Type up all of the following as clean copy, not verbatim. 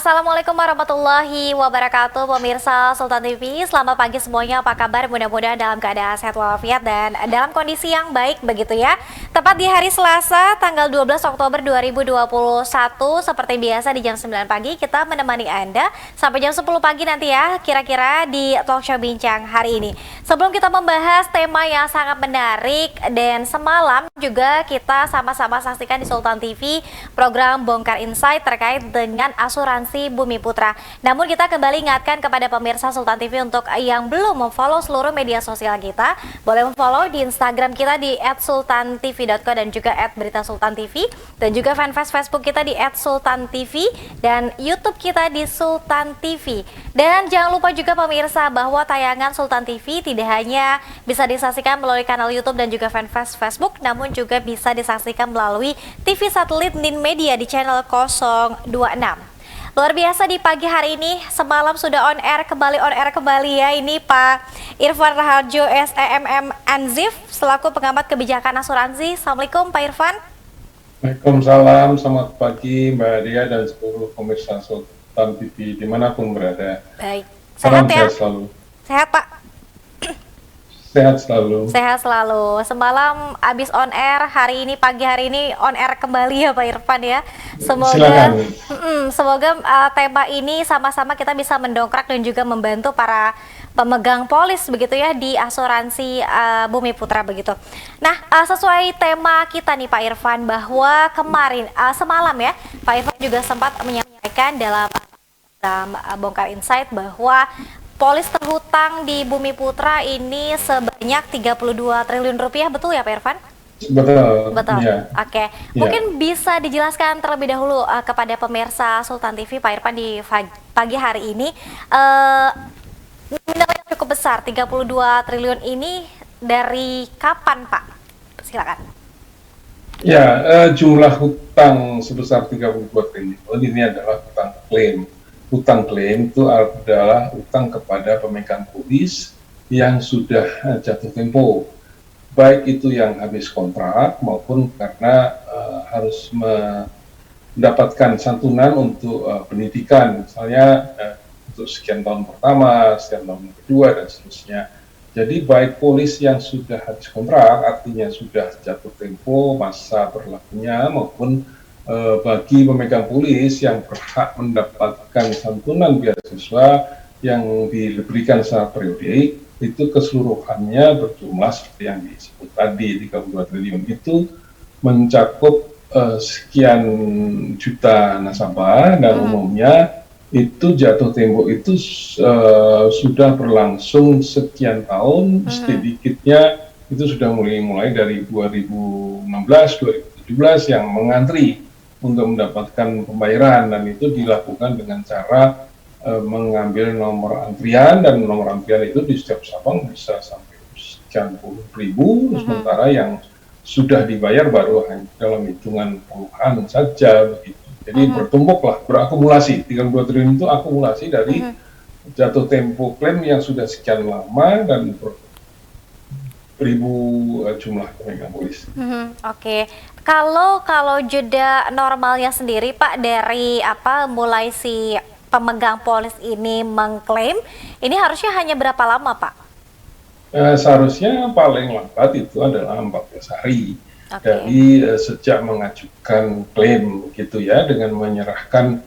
Assalamualaikum warahmatullahi wabarakatuh, pemirsa Sultan TV. Selamat pagi semuanya, apa kabar? Mudah-mudahan dalam keadaan sehat walafiat dan dalam kondisi yang baik begitu ya. Tepat di hari Selasa, tanggal 12 Oktober 2021, seperti biasa di jam 9 pagi kita menemani Anda sampai jam 10 pagi nanti ya, kira-kira di Talk Show Bincang hari ini. Sebelum kita membahas tema yang sangat menarik dan semalam juga kita sama-sama saksikan di Sultan TV program Bongkar Insight terkait dengan asuransi Bumi Putra. Namun kita kembali ingatkan kepada pemirsa Sultan TV untuk yang belum memfollow seluruh media sosial kita, boleh memfollow di Instagram kita di @sultantv.co dan juga @beritasultantv, dan juga fanpage Facebook kita di @sultantv dan YouTube kita di Sultan TV. Dan jangan lupa juga pemirsa bahwa tayangan Sultan TV tidak hanya bisa disaksikan melalui kanal YouTube dan juga fanpage Facebook, namun juga bisa disaksikan melalui TV satelit Nin Media di channel 026. Luar biasa di pagi hari ini, semalam sudah on air kembali ya ini Pak Irfan Raharjo SEMM Anzif selaku pengamat kebijakan asuransi. Assalamualaikum Pak Irfan. Waalaikumsalam, selamat pagi Mbak Dia dan seluruh pemirsa Sultan TV dimanapun berada. Baik, Salam sehat ya? sehat selalu. Sehat Pak? Sehat selalu. Sehat selalu. Semalam abis on air, hari ini pagi hari ini on air kembali ya Pak Irfan ya. Semoga tema ini sama-sama kita bisa mendongkrak dan juga membantu para pemegang polis begitu ya di asuransi Bumi Putra begitu. Nah, sesuai tema kita nih Pak Irfan, bahwa kemarin semalam ya Pak Irfan juga sempat menyampaikan dalam Bongkar Insight bahwa polis terhutang di Bumi Putra ini sebanyak 32 triliun rupiah, betul ya Pak Irfan? Betul. Betul. Ya. Oke. Mungkin bisa dijelaskan terlebih dahulu kepada pemirsa Sultan TV Pak Irfan di pagi hari ini, nominal yang cukup besar 32 triliun ini dari kapan Pak? Silakan. Ya, jumlah hutang sebesar 32 triliun ini adalah hutang klaim. Hutang klaim itu adalah hutang kepada pemegang polis yang sudah jatuh tempo, baik itu yang habis kontrak maupun karena harus mendapatkan santunan untuk pendidikan, misalnya untuk sekian tahun pertama, sekian tahun kedua, dan seterusnya. Jadi baik polis yang sudah habis kontrak, artinya sudah jatuh tempo masa berlakunya, maupun bagi pemegang polis yang berhak mendapatkan santunan beasiswa yang diberikan secara periodik, itu keseluruhannya berjumlah seperti yang disebut tadi 32 triliun itu mencakup sekian juta nasabah, dan umumnya itu jatuh tempo itu sudah berlangsung sekian tahun, sedikitnya itu sudah mulai dari 2016, 2017 yang mengantri untuk mendapatkan pembayaran, dan itu dilakukan dengan cara mengambil nomor antrian, dan nomor antrian itu di setiap cabang bisa sampai sekian puluh ribu, sementara yang sudah dibayar baru hanya dalam hitungan puluhan saja begitu. Jadi bertumpuklah, berakumulasi. 32 triliun itu akumulasi dari jatuh tempo klaim yang sudah sekian lama dan ribu jumlah pemegang polis. Oke. Kalau jeda normalnya sendiri Pak, dari mulai si pemegang polis ini mengklaim, ini harusnya hanya berapa lama Pak? Seharusnya paling lambat itu adalah 14 hari dari sejak mengajukan klaim gitu ya, dengan menyerahkan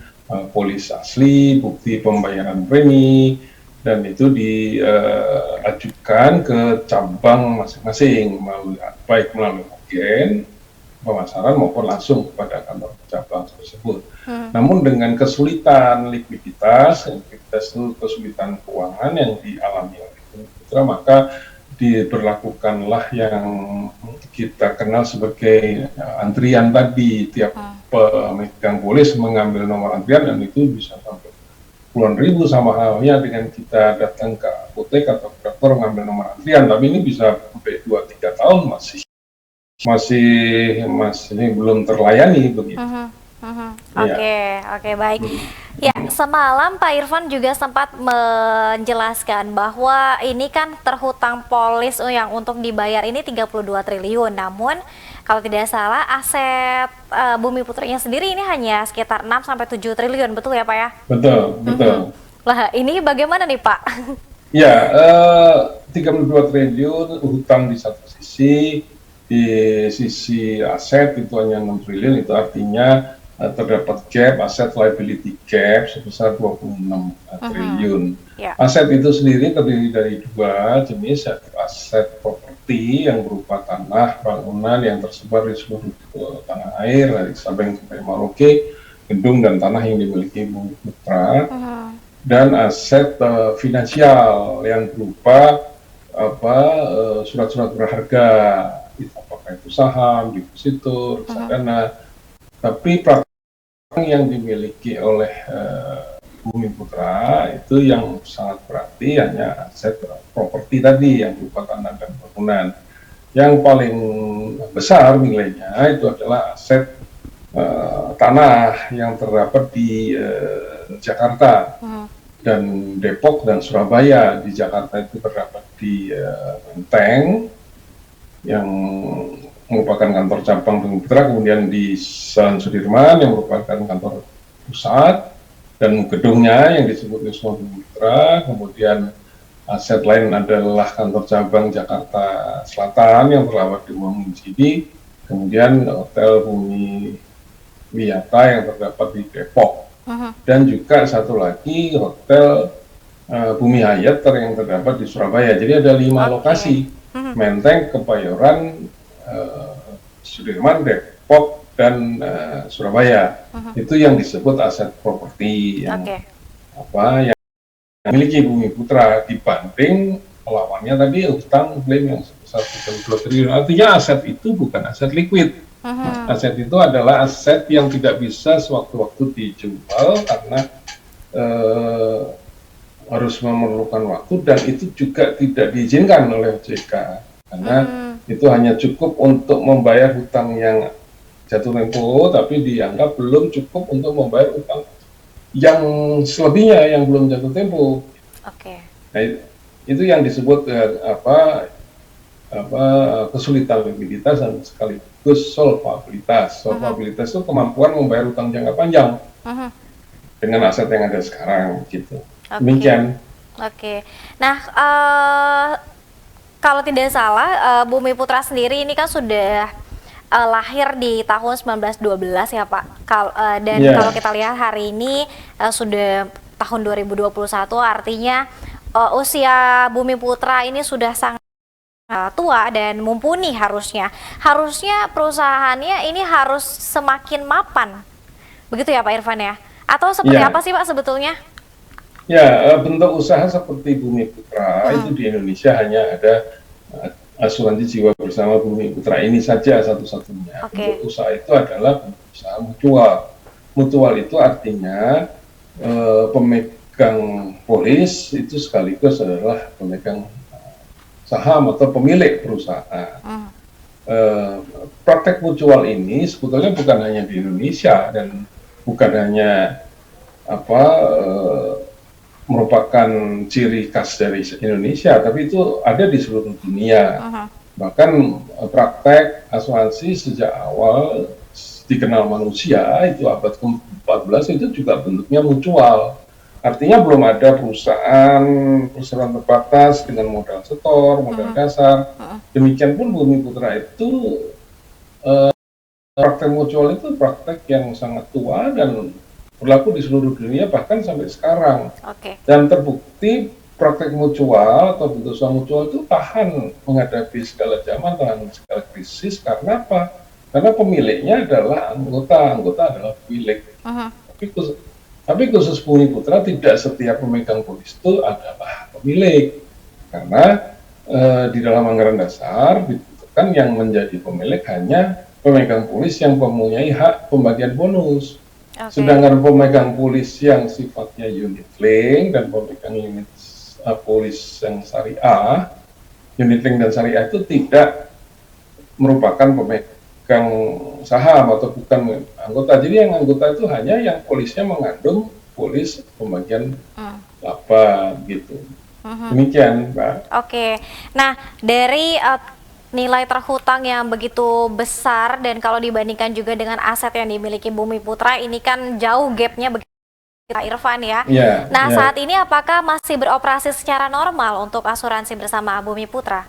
polis asli, bukti pembayaran premi, dan itu diajukan ke cabang masing-masing, baik melalui agen pemasaran maupun langsung kepada kantor cabang tersebut. Namun dengan kesulitan likuiditas itu kesulitan keuangan yang dialami oleh Bumi Putra, maka diberlakukanlah yang kita kenal sebagai antrian tadi. Tiap pemegang polis mengambil nomor antrian, dan itu bisa sampai puluhan ribu, sama halnya dengan kita datang ke apotek atau ke dokter mengambil nomor antrian, tapi ini bisa sampai 2-3 tahun masih belum terlayani begitu. Oke, baik. Ya, semalam Pak Irfan juga sempat menjelaskan bahwa ini kan terhutang polis yang untuk dibayar ini 32 triliun, namun kalau tidak salah aset Bumi Putranya sendiri ini hanya sekitar 6 sampai 7 triliun, betul ya Pak ya? Betul, betul. Lah, ini bagaimana nih Pak? Ya, 32 triliun hutang di satu sisi, di sisi aset itu hanya 6 triliun, itu artinya terdapat gap, aset liability gap sebesar 26 triliun. Ya. Aset itu sendiri terdiri dari dua jenis, yaitu aset properti yang berupa tanah, bangunan yang tersebar di seluruh tanah air, dari Sabang sampai Merauke, gedung dan tanah yang dimiliki Bumi Putra, dan aset finansial yang berupa surat-surat berharga, apakah itu saham, depositur, reksadana. Tapi praktek yang dimiliki oleh Bumi Putra itu yang sangat berarti hanya aset properti tadi yang berupa tanah dan bangunan. Yang paling besar nilainya itu adalah aset tanah yang terdapat di Jakarta dan Depok dan Surabaya. Di Jakarta itu terdapat di Menteng yang merupakan kantor cabang Bumi Putra, kemudian di Jalan Sudirman yang merupakan kantor pusat dan gedungnya yang disebut Wisma Bumi Putra. Kemudian aset lain adalah kantor cabang Jakarta Selatan yang terdapat di Muhammad. Kemudian Hotel Bumi Wiyata yang terdapat di Depok. Dan juga satu lagi Hotel Bumi Hayat yang terdapat di Surabaya. Jadi ada 5 lokasi, Menteng, Kebayoran, Sudirman, Depok, dan Surabaya. Itu yang disebut aset properti yang yang memiliki Bumi Putra, dibanding lawannya tadi utang klaim yang sebesar 32 triliun. Artinya aset itu bukan aset liquid. Aset itu adalah aset yang tidak bisa sewaktu-waktu dijual karena harus memerlukan waktu, dan itu juga tidak diizinkan oleh OJK karena itu hanya cukup untuk membayar hutang yang jatuh tempo, tapi dianggap belum cukup untuk membayar hutang yang selebihnya yang belum jatuh tempo. Nah, itu yang disebut kesulitan likuiditas dan sekaligus solvabilitas. Solvabilitas itu kemampuan membayar hutang jangka panjang dengan aset yang ada sekarang, gitu. Demikian. Nah, kalau tidak salah, Bumi Putra sendiri ini kan sudah lahir di tahun 1912 ya Pak. Dan kalau kita lihat hari ini sudah tahun 2021, artinya usia Bumi Putra ini sudah sangat tua dan mumpuni. Harusnya perusahaannya ini harus semakin mapan, begitu ya Pak Irfan ya? Atau seperti apa sih Pak sebetulnya? Ya, bentuk usaha seperti Bumi Putra itu di Indonesia hanya ada asuransi jiwa bersama Bumi Putra ini saja satu-satunya. Bentuk usaha itu adalah bentuk usaha mutual. Mutual itu artinya pemegang polis itu sekaligus adalah pemegang saham atau pemilik perusahaan. Praktek mutual ini sebetulnya bukan hanya di Indonesia dan bukan hanya merupakan ciri khas dari Indonesia, tapi itu ada di seluruh dunia. Bahkan praktek asuransi sejak awal dikenal manusia, itu abad ke-14 itu juga bentuknya mutual. Artinya belum ada perusahaan terbatas dengan modal setor, modal dasar. Demikian pun Bumi Putra itu praktek mutual itu praktek yang sangat tua dan berlaku di seluruh dunia bahkan sampai sekarang. Dan terbukti praktek mutual atau bentuk usaha mutual itu tahan menghadapi segala zaman, tahan segala krisis. Karena apa? Karena pemiliknya adalah anggota adalah pemilik. Tapi khusus Bumi Putra tidak setiap pemegang polis itu adalah pemilik, karena di dalam anggaran dasar ditentukan yang menjadi pemilik hanya pemegang polis yang mempunyai hak pembagian bonus. Sedangkan pemegang polis yang sifatnya unit link dan pemegang unit polis yang syariah, unit link dan syariah itu tidak merupakan pemegang saham atau bukan anggota. Jadi yang anggota itu hanya yang polisnya mengandung polis pembagian laba gitu. Demikian, Mbak. Nah, dari nilai terhutang yang begitu besar dan kalau dibandingkan juga dengan aset yang dimiliki Bumi Putra ini kan jauh gapnya begitu Pak Irfan ya. Ya, Nah ya. saat ini apakah masih beroperasi secara normal untuk asuransi bersama Bumi Putra?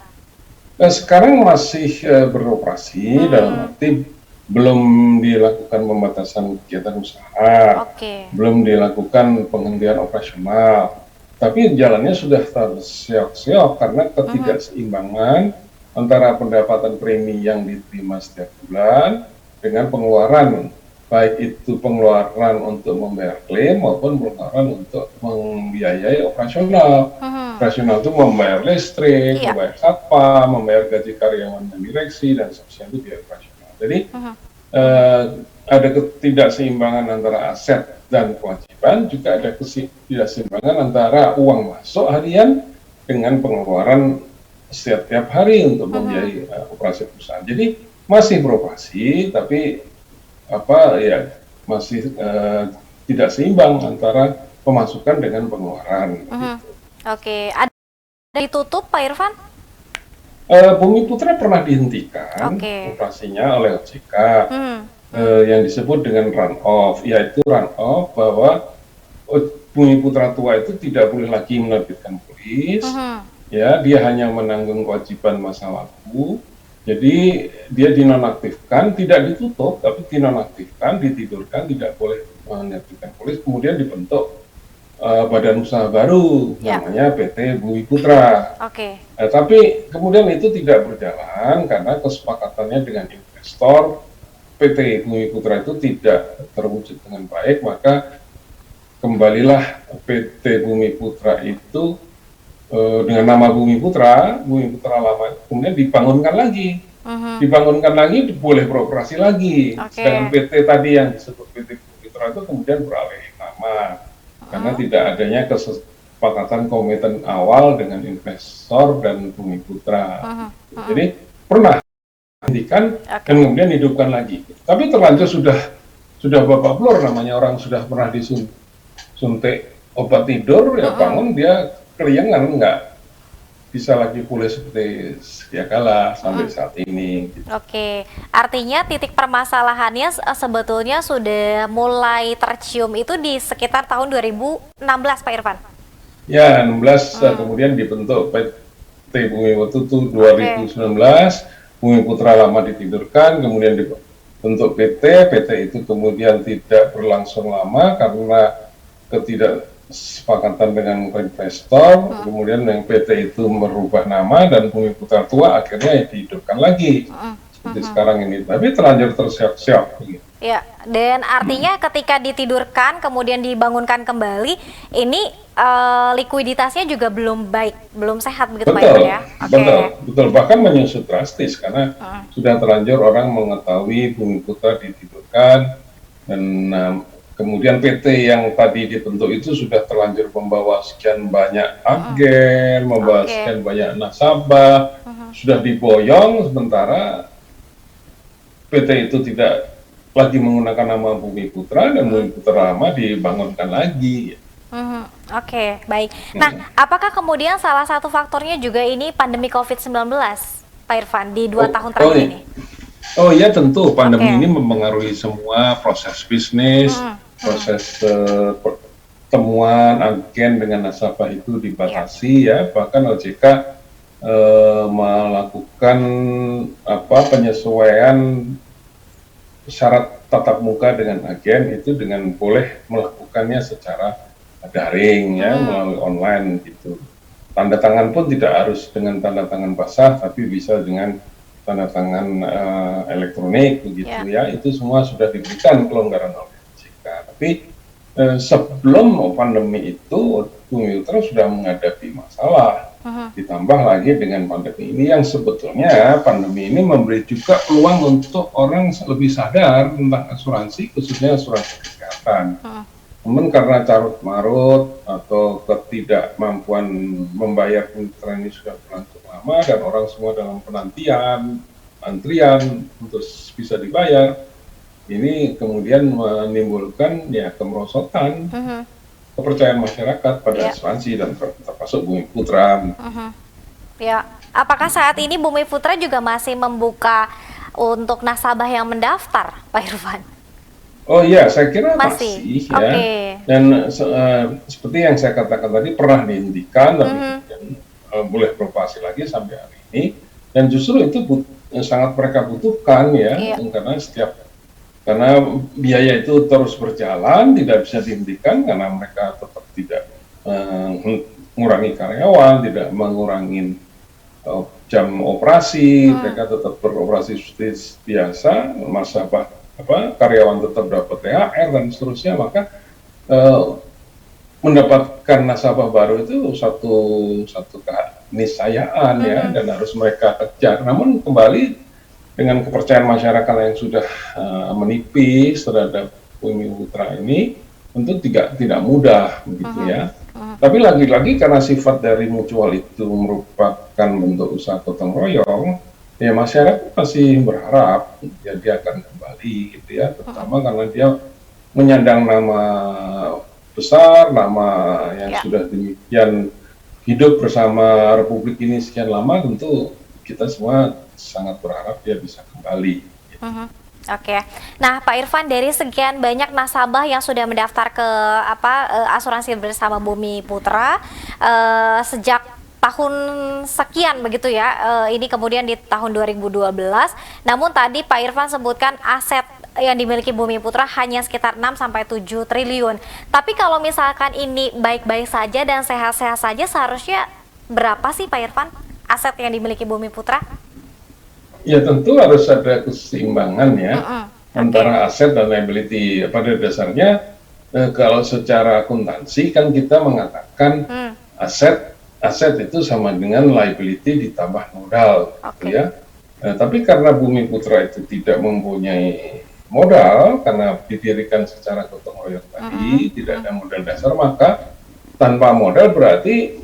Sekarang masih beroperasi dalam arti belum dilakukan pembatasan kegiatan usaha, Oke. belum dilakukan penghentian operasional, tapi jalannya sudah terseok-seok karena ketidakseimbangan antara pendapatan premi yang diterima setiap bulan dengan pengeluaran, baik itu pengeluaran untuk membayar klaim maupun pengeluaran untuk membiayai operasional. Operasional itu membayar listrik, Iya. membayar satpam, membayar gaji karyawan dan direksi, dan seterusnya itu biaya operasional. Jadi ada ketidakseimbangan antara aset dan kewajiban, juga ada ketidakseimbangan antara uang masuk harian dengan pengeluaran setiap hari untuk membiayai operasi perusahaan. Jadi masih beroperasi, tapi masih tidak seimbang antara pemasukan dengan pengeluaran. Gitu. Oke, ada ditutup Pak Irfan? Bumi Putra pernah dihentikan operasinya oleh OJK yang disebut dengan run off, yaitu run off bahwa Bumi Putra tua itu tidak boleh lagi menerbitkan polis, ya dia hanya menanggung kewajiban masa lalu. Jadi dia dinonaktifkan, tidak ditutup, tapi dinonaktifkan, ditidurkan, tidak boleh menerbitkan polis. Kemudian dibentuk badan usaha baru, namanya PT Bumi Putra. Tapi kemudian itu tidak berjalan karena kesepakatannya dengan investor PT Bumi Putra itu tidak terwujud dengan baik, maka kembalilah PT Bumi Putra itu dengan nama Bumi Putra lama, kemudian dibangunkan lagi. Boleh beroperasi lagi. Sedangkan PT tadi yang disebut PT Bumi Putra itu kemudian beralih nama karena tidak adanya kesepakatan komitmen awal dengan investor dan Bumi Putra. Jadi pernah dihentikan dan kemudian hidupkan lagi. Tapi terlanjur sudah babak belur, namanya orang sudah pernah disuntik obat tidur, ya bangun dia keliengan, nggak bisa lagi pulih seperti sedia kala sampai saat ini. Gitu. Oke, artinya titik permasalahannya sebetulnya sudah mulai tercium itu di sekitar tahun 2016, Pak Irfan? Ya, 16 kemudian dibentuk PT Bumi Putra itu 2019, Bumi Putra lama ditidurkan, kemudian dibentuk PT itu kemudian tidak berlangsung lama karena ketidaksepakatan dengan investor, kemudian yang PT itu merubah nama dan Bumi Putra tua akhirnya dihidupkan lagi seperti sekarang ini, tapi terlanjur terseok-seok. Ya, dan artinya ketika ditidurkan kemudian dibangunkan kembali, ini likuiditasnya juga belum baik, belum sehat begitu Pak Irfan ya? Betul, bahkan menyusut drastis karena sudah terlanjur orang mengetahui Bumi Putra ditidurkan dan kemudian PT yang tadi dibentuk itu sudah terlanjur membawa sekian banyak agen, membawa sekian banyak nasabah, sudah diboyong, sementara PT itu tidak lagi menggunakan nama Bumi Putra dan Bumi Putra lama dibangunkan lagi. Oke, baik. Nah, apakah kemudian salah satu faktornya juga ini pandemi COVID-19, Pak Irfan, di 2 tahun terakhir ini? Oh iya, tentu pandemi ini mempengaruhi semua proses bisnis, proses pertemuan agen dengan nasabah itu dibatasi ya, bahkan OJK melakukan penyesuaian syarat tatap muka dengan agen itu dengan boleh melakukannya secara daring ya, melalui online gitu. Tanda tangan pun tidak harus dengan tanda tangan basah, tapi bisa dengan tanda tangan elektronik begitu ya. Itu semua sudah diberikan kelonggaran oleh OJK. Tapi sebelum pandemi itu Bumi Putra sudah menghadapi masalah. Ditambah lagi dengan pandemi ini yang sebetulnya pandemi ini memberi juga peluang untuk orang lebih sadar tentang asuransi, khususnya asuransi kesehatan. Namun karena carut marut atau ketidakmampuan membayar Putra ini sudah berlangsung lama dan orang semua dalam penantian, antrian untuk bisa dibayar, ini kemudian menimbulkan ya kemerosotan kepercayaan masyarakat pada asuransi dan termasuk Bumi Putra. Ya, Apakah saat ini Bumi Putra juga masih membuka untuk nasabah yang mendaftar, Pak Irfan? Oh iya, saya kira Masih? masih ya. Oke. Dan seperti yang saya katakan tadi pernah dihentikan, tapi kemudian boleh beroperasi lagi sampai hari ini. Dan justru itu sangat mereka butuhkan ya, Iya. karena biaya itu terus berjalan, tidak bisa dihentikan karena mereka tetap tidak mengurangi karyawan, tidak mengurangi jam operasi, mereka tetap beroperasi seperti biasa, karyawan tetap dapat THR dan seterusnya, maka mendapatkan nasabah baru itu satu keniscayaan ya, dan harus mereka kejar. Namun kembali dengan kepercayaan masyarakat yang sudah menipis terhadap Bumi Putra ini, tentu tidak mudah begitu ya. Tapi lagi-lagi karena sifat dari mutual itu merupakan bentuk usaha gotong royong, ya masyarakat masih berharap ya dia akan kembali gitu ya, terutama karena dia menyandang nama besar, nama yang sudah demikian hidup bersama Republik ini sekian lama, tentu kita semua sangat berharap dia bisa kembali. Oke. Nah, Pak Irfan, dari sekian banyak nasabah yang sudah mendaftar ke asuransi bersama Bumi Putra sejak tahun sekian begitu ya, ini kemudian di tahun 2012. Namun tadi Pak Irfan sebutkan aset yang dimiliki Bumi Putra hanya sekitar 6-7 triliun. Tapi kalau misalkan ini baik-baik saja dan sehat-sehat saja, seharusnya berapa sih Pak Irfan aset yang dimiliki Bumi Putra? Ya tentu harus ada keseimbangan ya antara aset dan liability. Pada dasarnya kalau secara akuntansi kan kita mengatakan aset itu sama dengan liability ditambah modal, gitu ya. Tapi karena Bumi Putra itu tidak mempunyai modal karena didirikan secara gotong royong tadi, tidak ada modal dasar, maka tanpa modal berarti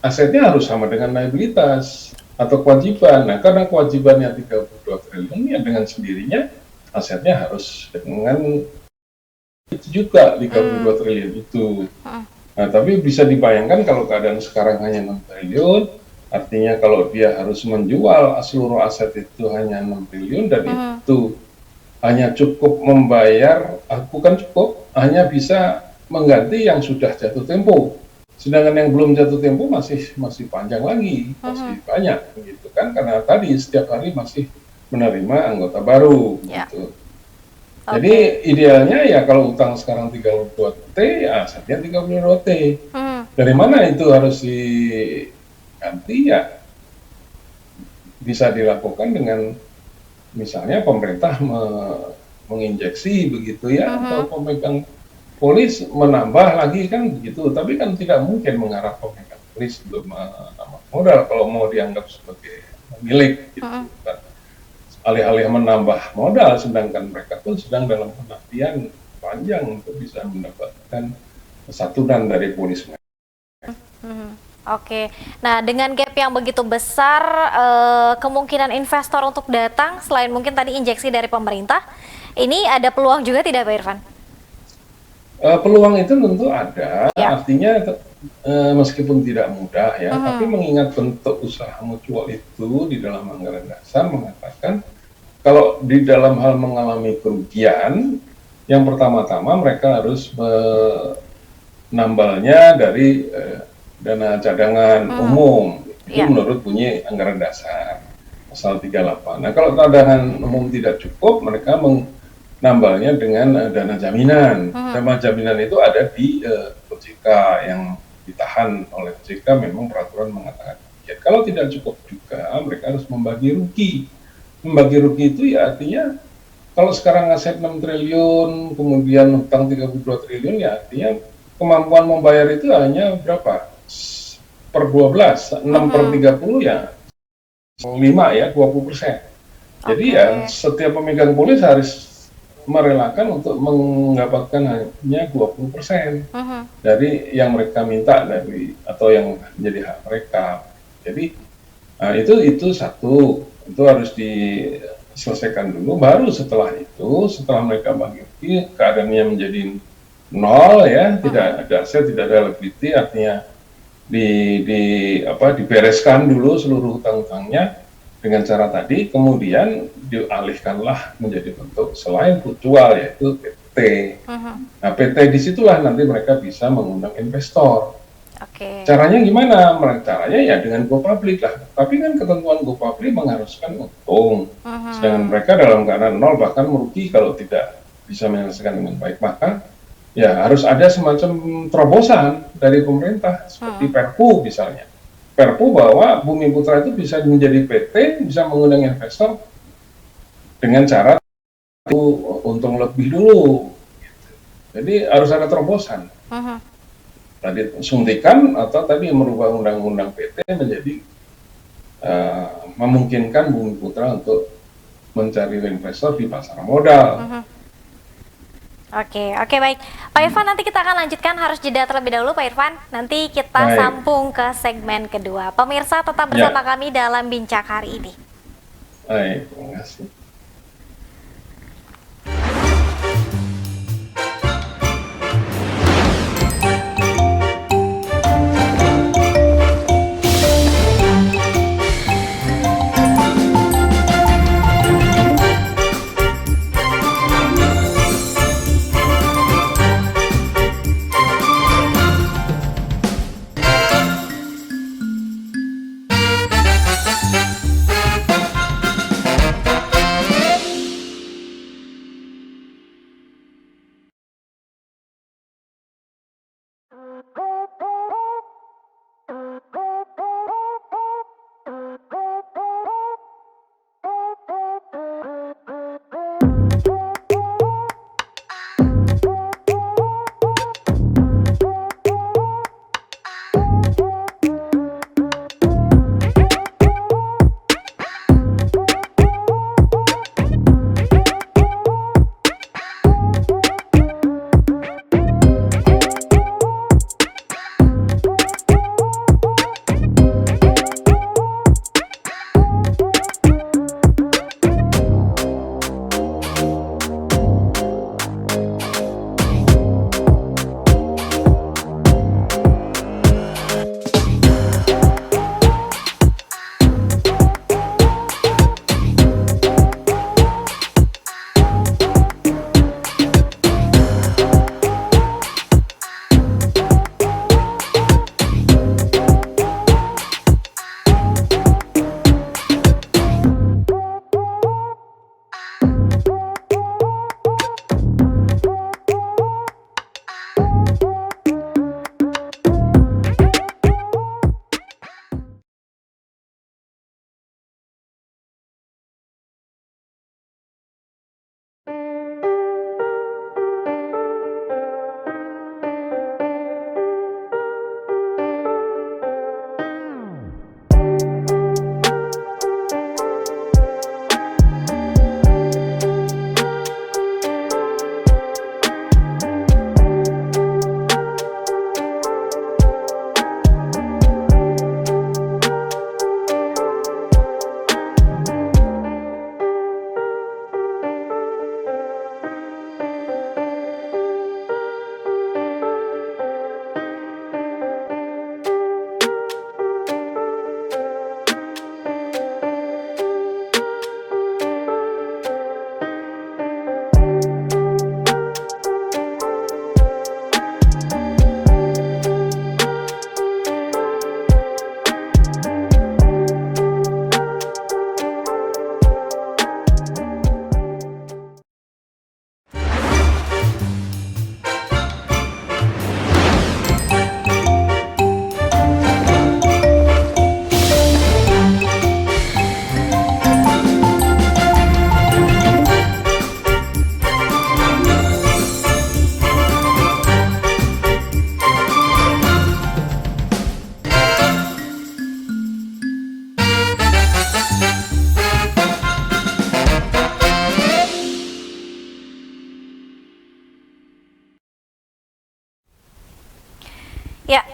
asetnya harus sama dengan liabilitas atau kewajiban. Nah, karena kewajibannya 32 triliun ya dengan sendirinya asetnya harus dengan itu juga 32 triliun itu. Nah, tapi bisa dibayangkan kalau keadaan sekarang hanya 6 triliun, artinya kalau dia harus menjual seluruh aset itu hanya 6 triliun dan itu hanya cukup membayar, bukan cukup, hanya bisa mengganti yang sudah jatuh tempo. Sedangkan yang belum jatuh tempo masih panjang lagi, masih banyak gitu kan, karena tadi setiap hari masih menerima anggota baru gitu. Jadi idealnya ya kalau utang sekarang 32T, ya asetnya 32T. Dari mana itu harus diganti ya? Bisa dilakukan dengan misalnya pemerintah menginjeksi begitu ya, atau pemegang polis menambah lagi kan begitu, tapi kan tidak mungkin mengarah pemegang polis untuk menambah modal kalau mau dianggap sebagai milik gitu kan. Alih-alih menambah modal, sedangkan mereka pun sedang dalam penantian panjang untuk bisa mendapatkan santunan dari polis. Oke, nah dengan gap yang begitu besar, kemungkinan investor untuk datang selain mungkin tadi injeksi dari pemerintah, ini ada peluang juga tidak Pak Irfan? Peluang itu tentu ada, artinya meskipun tidak mudah ya, tapi mengingat bentuk usaha mutual itu di dalam anggaran dasar mengatakan kalau di dalam hal mengalami kerugian, yang pertama-tama mereka harus menambalnya dari dana cadangan umum, itu menurut bunyi anggaran dasar pasal 38. Nah, kalau cadangan umum tidak cukup, mereka nambalnya dengan dana jaminan. Dana jaminan itu ada di OJK yang ditahan oleh OJK, memang peraturan mengatakan. Ya, kalau tidak cukup juga, mereka harus membagi rugi. Membagi rugi itu ya artinya kalau sekarang aset 6 triliun, kemudian hutang 32 triliun, ya artinya kemampuan membayar itu hanya berapa? Per 12, 6 per 30 ya 5 ya, 20%. Jadi ya setiap pemegang polis harus merelakan untuk mendapatkan hanya 20% dari yang mereka minta atau yang menjadi hak mereka. Jadi itu satu, itu harus diselesaikan dulu. Baru setelah itu, setelah mereka bagi keadaannya menjadi nol ya, tidak ada aset, tidak ada liability, artinya dibereskan dulu seluruh hutang-hutangnya dengan cara tadi, kemudian dialihkanlah menjadi bentuk selain mutual, yaitu PT. Nah, PT disitulah nanti mereka bisa mengundang investor. Caranya gimana? Caranya ya dengan go public lah. Tapi kan ketentuan go public mengharuskan untung. Sedangkan mereka dalam keadaan nol bahkan merugi kalau tidak bisa menyelesaikan dengan baik. Maka ya harus ada semacam terobosan dari pemerintah seperti Perpu misalnya. Perpu bahwa Bumi Putra itu bisa menjadi PT, bisa mengundang investor dengan cara itu untung lebih dulu. Jadi harus ada terobosan. Tadi suntikan atau tadi merubah undang-undang PT menjadi memungkinkan Bumi Putra untuk mencari investor di pasar modal. Oke, baik. Pak Irfan, nanti kita akan lanjutkan, harus jeda terlebih dahulu Pak Irfan. Nanti kita sambung ke segmen kedua. Pemirsa tetap bersama kami dalam Bincang hari ini. Baik, terima kasih. Ya,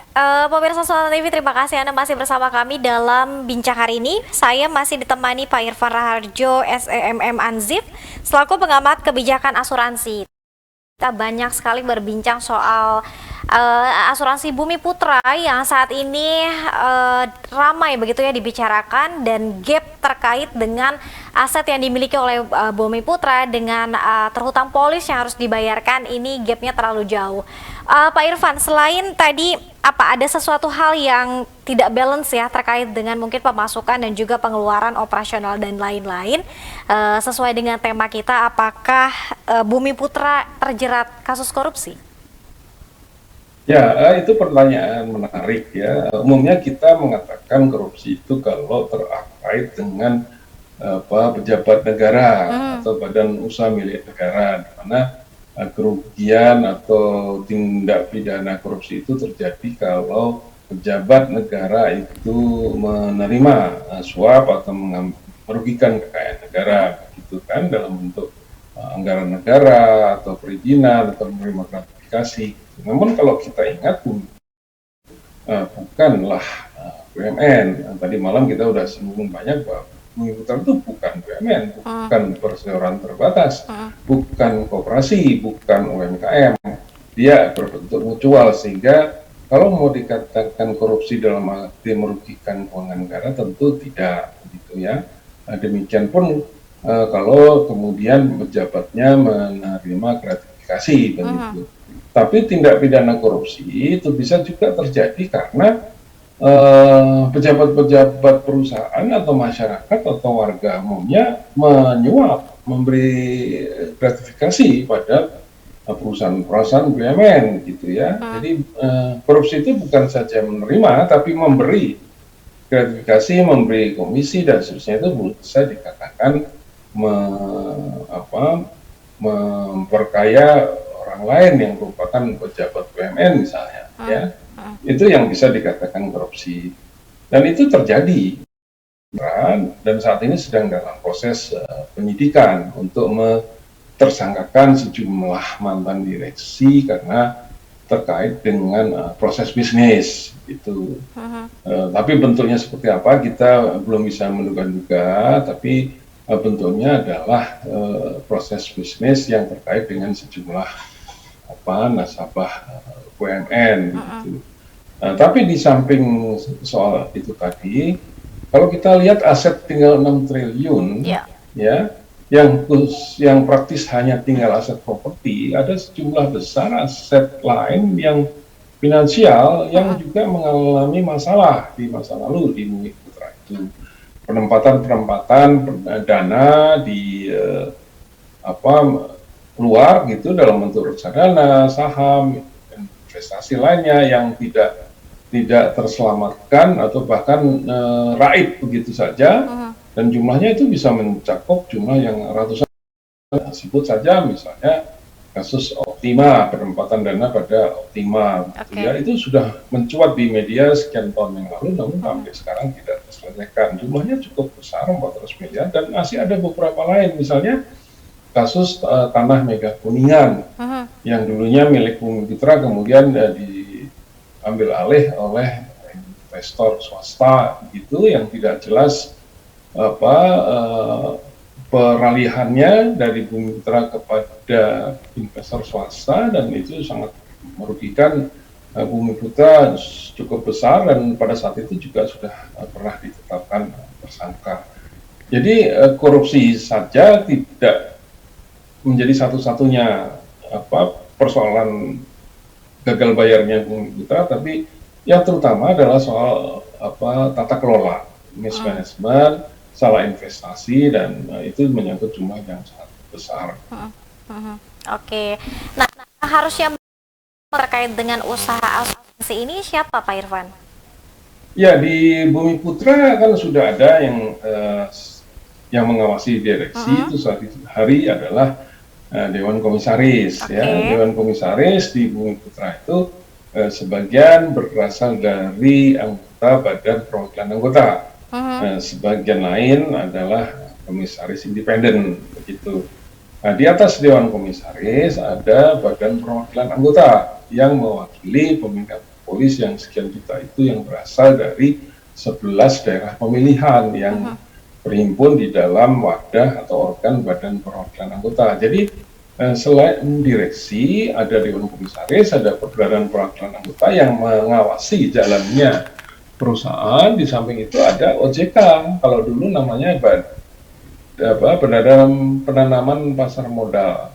pemirsa Sultan TV, terima kasih Anda masih bersama kami dalam Bincang hari ini. Saya masih ditemani Pak Irfan Raharjo, SEMM Anzif, selaku pengamat kebijakan asuransi. Kita banyak sekali berbincang soal asuransi Bumi Putra yang saat ini ramai begitu ya dibicarakan, dan gap terkait dengan aset yang dimiliki oleh Bumi Putra dengan terhutang polis yang harus dibayarkan, ini gapnya terlalu jauh. Pak Irfan, selain tadi ada sesuatu hal yang tidak balance ya terkait dengan mungkin pemasukan dan juga pengeluaran operasional dan lain-lain, sesuai dengan tema kita, apakah Bumi Putra terjerat kasus korupsi? Ya, itu pertanyaan menarik ya. Umumnya kita mengatakan korupsi itu kalau terkait dengan pejabat negara atau badan usaha milik negara, di mana kerugian atau tindak pidana korupsi itu terjadi kalau pejabat negara itu menerima suap atau merugikan kekayaan negara, gitu kan, dalam bentuk anggaran negara atau perizinan atau menerima gratifikasi. Namun kalau kita ingat, bukanlah BUMN. Tadi malam kita sudah singgung banyak bahwa Bumi Putra itu bukan BUMN, bukan perseroan terbatas, bukan koperasi, bukan UMKM. Dia berbentuk mutual, sehingga kalau mau dikatakan korupsi dalam arti merugikan keuangan negara, tentu tidak, gitu ya. Demikian pun kalau kemudian pejabatnya menerima gratifikasi, begitu. Tapi tindak pidana korupsi itu bisa juga terjadi karena pejabat-pejabat perusahaan atau masyarakat atau warga umumnya menyuap, memberi gratifikasi pada perusahaan-perusahaan BUMN, gitu ya. Jadi korupsi itu bukan saja menerima, tapi memberi gratifikasi, memberi komisi dan seterusnya, itu bisa dikatakan memperkaya orang lain yang merupakan pejabat BUMN misalnya, ya. Itu yang bisa dikatakan korupsi, dan itu terjadi, dan saat ini sedang dalam proses penyidikan untuk tersangkakan sejumlah mantan direksi karena terkait dengan proses bisnis itu. Tapi bentuknya seperti apa kita belum bisa menduga-duga, tapi bentuknya adalah proses bisnis yang terkait dengan sejumlah nasabah BUMN gitu. Tapi di samping soal itu tadi, kalau kita lihat aset tinggal 6 triliun ya, yang praktis hanya tinggal aset properti, ada sejumlah besar aset lain yang finansial yang juga mengalami masalah di masa lalu di Bumi Putra itu. Penempatan dana di keluar gitu dalam bentuk reksadana, saham, investasi lainnya yang tidak terselamatkan atau bahkan raib begitu saja, dan jumlahnya itu bisa mencakup jumlah yang ratusan. Sebut saja misalnya kasus Optima, penempatan dana pada Optima, gitu ya, itu sudah mencuat di media sekian tahun yang lalu, namun sampai sekarang tidak terselesaikan. Jumlahnya cukup besar, 400 miliar, dan masih ada beberapa lain, misalnya kasus tanah Mega Kuningan yang dulunya milik Bumi Putra, kemudian diambil alih oleh investor swasta, gitu, yang tidak jelas peralihannya dari Bumi Putra kepada investor swasta, dan itu sangat merugikan Bumi Putra cukup besar, dan pada saat itu juga sudah pernah ditetapkan tersangka. Jadi korupsi saja tidak menjadi satu-satunya persoalan gagal bayarnya Bumi Putra, tapi yang terutama adalah soal tata kelola, mismanagement, salah investasi, dan itu menyangkut jumlah yang sangat besar. Oke. Nah, harusnya terkait dengan usaha asuransi ini siapa, Pak Irfan? Ya, di Bumi Putra kan sudah ada yang mengawasi direksi, itu saat itu hari adalah Dewan Komisaris. Ya, Dewan Komisaris di Bumi Putra itu sebagian berasal dari anggota Badan Perwakilan Anggota. Sebagian lain adalah komisaris independen, begitu. Nah, di atas Dewan Komisaris ada Badan Perwakilan Anggota yang mewakili pemilihan polis yang sekian juta itu, yang berasal dari 11 daerah pemilihan yang berhimpun di dalam wadah atau organ Badan Perwakilan Anggota. Jadi Selain direksi, ada Dewan Komisaris, ada Badan Perwakilan Anggota yang mengawasi jalannya perusahaan. Di samping itu ada OJK. Kalau dulu namanya penanaman pasar modal,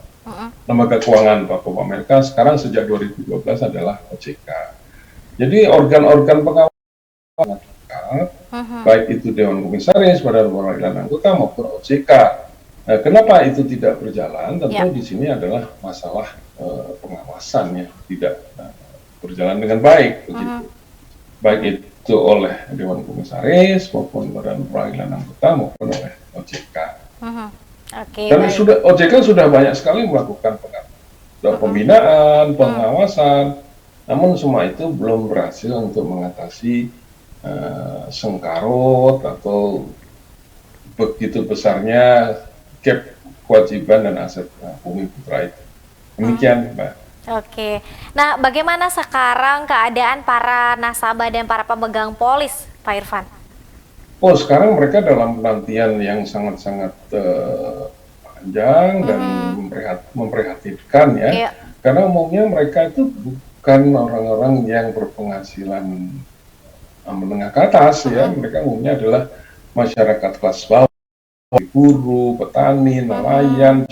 lembaga keuangan Pak Amerika, sekarang sejak 2012 adalah OJK. Jadi organ-organ pengawas sangat dekat, baik itu Dewan Komisaris, Badan Perwakilan Anggota maupun OJK. Kenapa itu tidak berjalan? Tentu di sini adalah masalah pengawasan yang tidak berjalan dengan baik, begitu. Baik itu oleh Dewan Komisaris maupun Badan Perwakilan Anggota maupun oleh OJK. Dan OJK sudah banyak sekali melakukan pembinaan, pengawasan, namun semua itu belum berhasil untuk mengatasi sengkarut atau begitu besarnya gap kewajiban dan aset Bumi Putra itu. Demikian, Mbak. Oke. Nah, bagaimana sekarang keadaan para nasabah dan para pemegang polis, Pak Irfan? Oh, sekarang mereka dalam penantian yang sangat-sangat panjang dan memprihatinkan ya. Karena umumnya mereka itu bukan orang-orang yang berpenghasilan menengah ke atas ya. Mereka umumnya adalah masyarakat kelas bawah, buruh, petani, nelayan,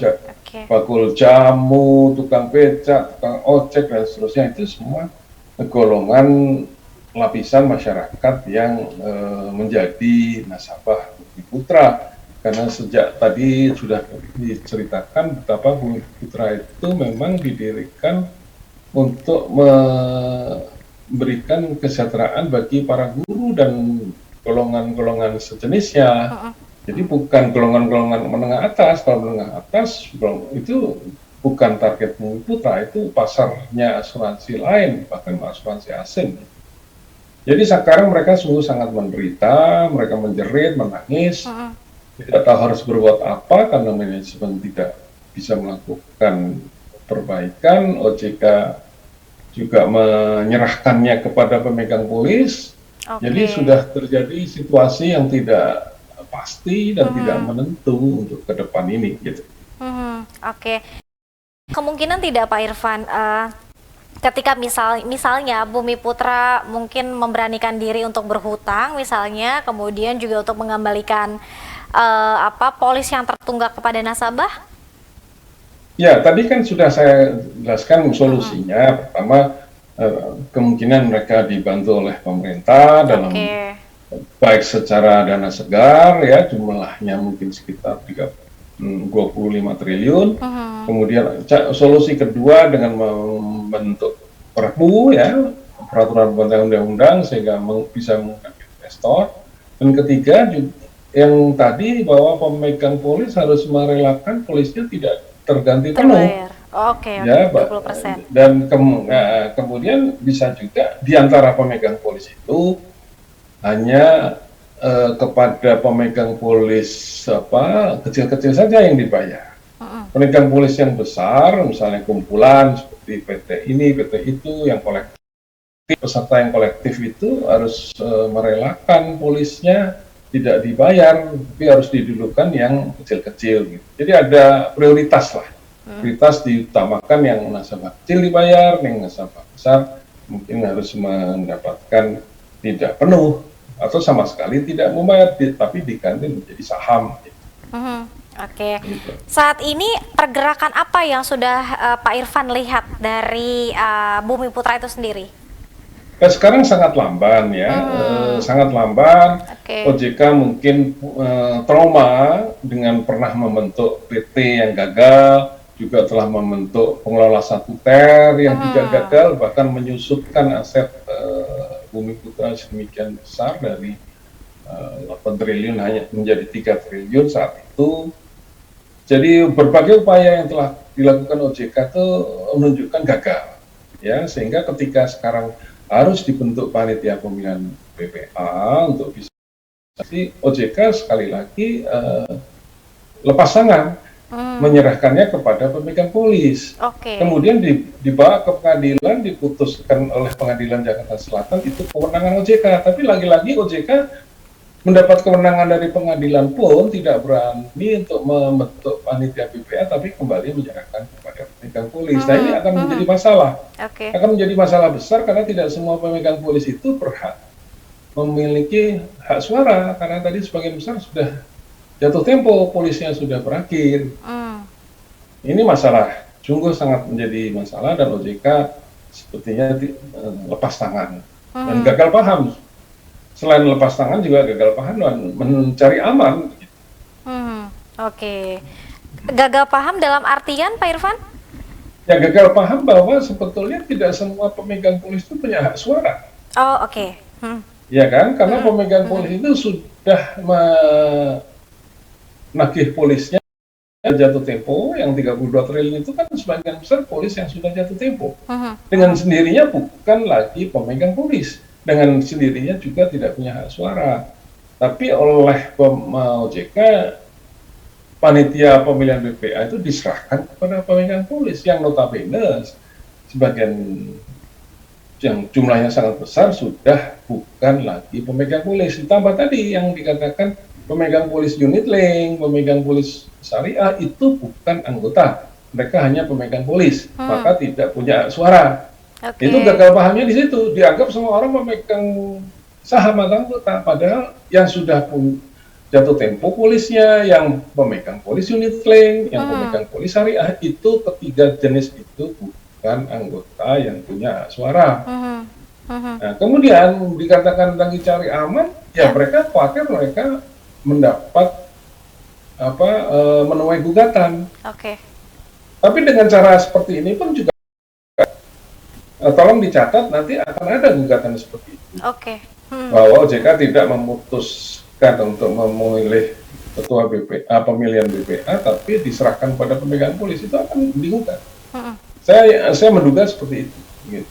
bakul jamu, tukang becak, tukang ojek dan seterusnya. Itu semua golongan lapisan masyarakat yang menjadi nasabah Bumi Putra. Karena sejak tadi sudah diceritakan betapa Bumi Putra itu memang didirikan untuk memberikan kesejahteraan bagi para guru dan golongan-golongan sejenisnya. Jadi bukan golongan-golongan menengah atas. Kalau menengah atas itu bukan target Bumi Putra, itu pasarnya asuransi lain, bahkan asuransi asing. Jadi sekarang mereka sungguh sangat menderita, mereka menjerit, menangis, tidak tahu harus berbuat apa karena manajemen tidak bisa melakukan perbaikan. OJK juga menyerahkannya kepada pemegang polis. Jadi sudah terjadi situasi yang tidak pasti dan tidak menentu untuk ke depan ini, gitu. Kemungkinan tidak Pak Irfan, ketika misalnya Bumi Putra mungkin memberanikan diri untuk berhutang misalnya, kemudian juga untuk mengembalikan polis yang tertunggak kepada nasabah? Ya, tadi kan sudah saya jelaskan solusinya. Pertama, kemungkinan mereka dibantu oleh pemerintah dalam baik secara dana segar ya, jumlahnya mungkin sekitar 25 triliun. Kemudian solusi kedua dengan membentuk perpu ya, peraturan undang-undang sehingga bisa mengundang investor. Dan ketiga yang tadi bahwa pemegang polis harus merelakan polisnya tidak terganti penuh. Ya, 20%. Dan kemudian bisa juga di antara pemegang polis itu hanya kepada pemegang polis kecil-kecil saja yang dibayar. Pemegang polis yang besar, misalnya kumpulan seperti PT ini, PT itu, yang kolektif, peserta yang kolektif itu harus merelakan polisnya tidak dibayar, tapi harus didudukan yang kecil-kecil. Gitu. Jadi ada prioritas lah. Prioritas diutamakan yang nasabah kecil dibayar, yang nasabah besar mungkin harus mendapatkan tidak penuh atau sama sekali tidak membayar, tapi diganti menjadi saham. Gitu. Saat ini pergerakan apa yang sudah Pak Irfan lihat dari Bumi Putra itu sendiri? Sekarang sangat lamban ya, sangat lamban. OJK mungkin trauma dengan pernah membentuk PT yang gagal, juga telah membentuk pengelola statuter yang juga gagal, bahkan menyusupkan aset Bumi Putra sedemikian besar dari 8 triliun hanya menjadi 3 triliun saat itu. Jadi berbagai upaya yang telah dilakukan OJK itu menunjukkan gagal, ya, sehingga ketika sekarang harus dibentuk panitia pemilihan BPA untuk bisa, OJK sekali lagi lepas tangan, menyerahkannya kepada pemegang polis. Kemudian dibawa ke pengadilan, diputuskan oleh Pengadilan Jakarta Selatan, itu kewenangan OJK. Tapi lagi-lagi OJK mendapat kewenangan dari pengadilan pun tidak berani untuk membentuk panitia BPA, tapi kembali menyerahkan kepada pemegang polis. Nah, ini akan menjadi masalah. Oke. Akan menjadi masalah besar karena tidak semua pemegang polis itu berhak memiliki hak suara, karena tadi sebagian besar sudah jatuh tempo, polisnya sudah berakhir. Ini masalah, sungguh sangat menjadi masalah, dan OJK sepertinya lepas tangan dan gagal paham. Selain lepas tangan juga gagal paham dan mencari aman. Oke. Gagal paham dalam artian Pak Irfan? Ya, gagal paham bahwa sebetulnya tidak semua pemegang polis itu punya hak suara. Oh, oke. Ya kan, karena pemegang polis itu sudah menagih polisnya jatuh tempo, yang 32 triliun itu kan sebagian besar polis yang sudah jatuh tempo. Dengan sendirinya bukan lagi pemegang polis, dengan sendirinya juga tidak punya hak suara. Tapi oleh OJK, panitia pemilihan BPA itu diserahkan kepada pemegang polis yang notabene sebagian yang jumlahnya sangat besar sudah bukan lagi pemegang polis. Ditambah tadi yang dikatakan pemegang polis unit link, pemegang polis syariah itu bukan anggota, mereka hanya pemegang polis, maka tidak punya suara. Itu gagal pahamnya di situ, dianggap semua orang memegang saham atau anggota, padahal yang sudah jatuh tempo polisnya, yang pemegang polis unit link, yang pemegang polis syariah, itu ketiga jenis itu bukan anggota yang punya suara. Nah, kemudian dikatakan lagi cari aman, ya mereka khawatir mereka mendapat menuai gugatan. Tapi dengan cara seperti ini pun juga tolong dicatat, nanti akan ada gugatan seperti itu. Bahwa OJK tidak memutuskan untuk memilih ketua BPA, pemilihan BPA, tapi diserahkan pada pemegang polis, itu akan digugat. Saya menduga seperti itu. Gitu.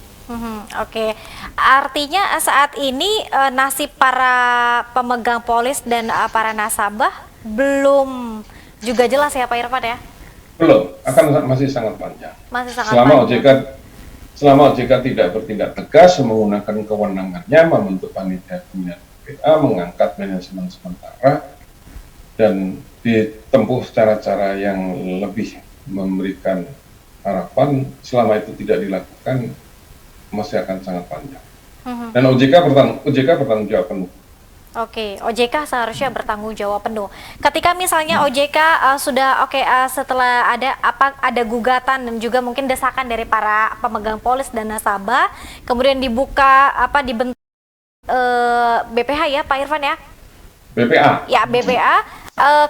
Artinya saat ini nasib para pemegang polis dan para nasabah belum juga jelas ya Pak Irfan ya? Belum, masih sangat panjang. Selama OJK tidak bertindak tegas menggunakan kewenangannya membentuk panitia pemilihan BPA, mengangkat manajemen sementara, dan ditempuh cara-cara yang lebih memberikan harapan, selama itu tidak dilakukan masih akan sangat panjang. Dan OJK bertanggung jawab penuh. OJK seharusnya bertanggung jawab penuh. Ketika misalnya OJK sudah setelah ada gugatan dan juga mungkin desakan dari para pemegang polis dan nasabah, kemudian dibentuk BPH ya Pak Irfan ya? BPA. Ya, BPA.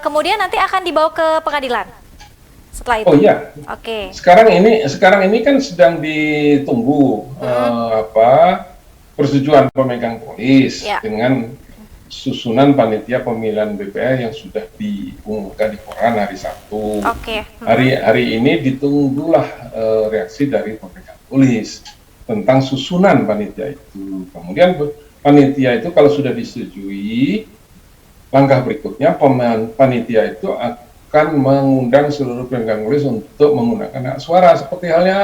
Kemudian nanti akan dibawa ke pengadilan. Setelah itu. Oh iya. Sekarang ini kan sedang ditunggu persetujuan pemegang polis dengan susunan panitia pemilihan BPA yang sudah diumumkan di koran hari Sabtu. Hari ini ditunggulah reaksi dari pemegang polis tentang susunan panitia itu. Kemudian panitia itu kalau sudah disetujui, langkah berikutnya panitia itu akan mengundang seluruh pemegang polis untuk menggunakan hak suara, seperti halnya